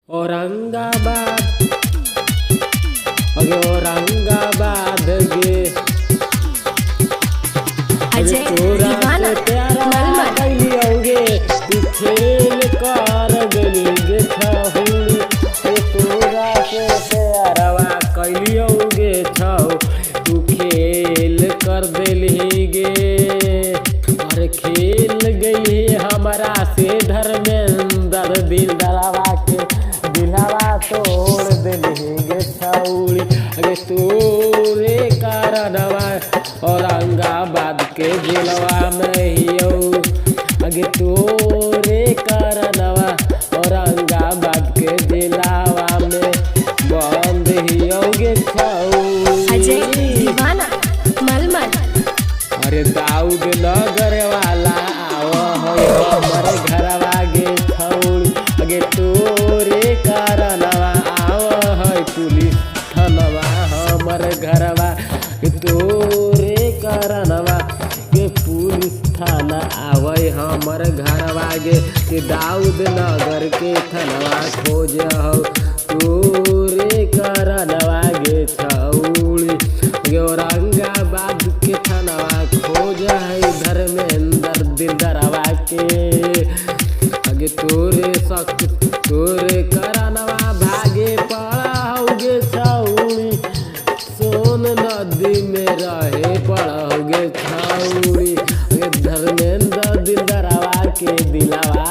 औरंगाबाद औरंगाबाद गे अजय दीवाना मलमल कैलियोगे तू खेल कर गली गे छहुली तोरा से प्यारवा कैलियोगे छौ तू खेल कर देली गे और खेल गई हमारा से धर्मेंद्र दिल दरावा के दिलवा तोड़ देली गे छौली अगे तोरे कारणवा औरंगाबाद के जिलवा में हियो अगे तोरे कारणवा औरंगाबाद के जिलावा में बंद हियो गे अजय छौली। दीवाना मलमल अरे दाऊद नगर वाला आव हमर घरवा गे छौली अगे तोरे कारणवा आव है पुलिस थानवा हमर घरवा तोरे कारणवा के पुलिस थाना आवे हमर घरवा गे दाऊद नगर के थानवा खोज हो तोरे कारणवा गे छौली औरंगाबाद के थानवा खोज है धर्मेंद्र दिलदरवा के अगे तोरे सक तोरे कारणवा भागे पड़ाओगे छौली सोन नदी में रहे पड़ोगे छौली धर्मेंद्र दिलदरवा के दिलावा